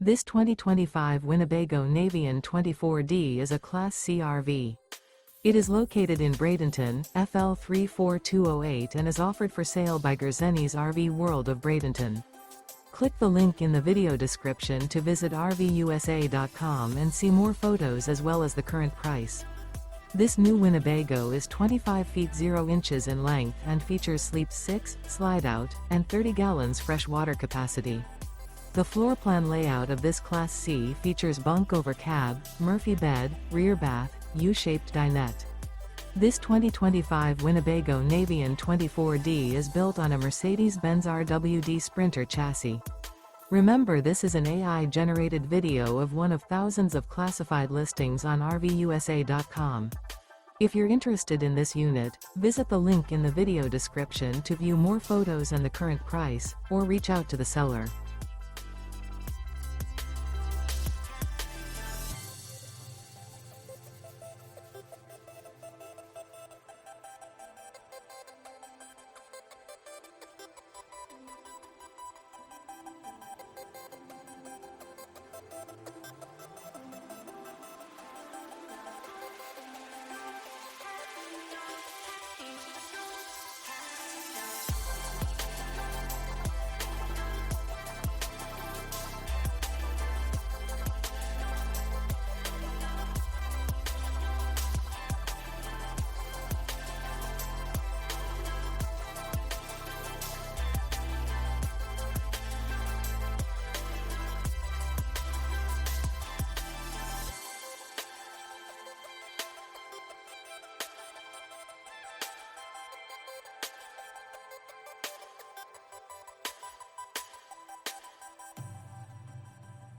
This 2025 Winnebago Navion 24D is a Class C RV. It is located in Bradenton, FL 34208 and is offered for sale by Gerzeny's RV World of Bradenton. Click the link in the video description to visit RVUSA.com and see more photos as well as the current price. This new Winnebago is 25 feet 0 inches in length and features sleep 6, slide-out, and 30 gallons fresh water capacity. The floor plan layout of this Class C features bunk over cab, Murphy bed, rear bath, U-shaped dinette. This 2025 Winnebago Navion 24D is built on a Mercedes-Benz RWD Sprinter chassis. Remember, this is an AI-generated video of one of thousands of classified listings on RVUSA.com. If you're interested in this unit, visit the link in the video description to view more photos and the current price, or reach out to the seller.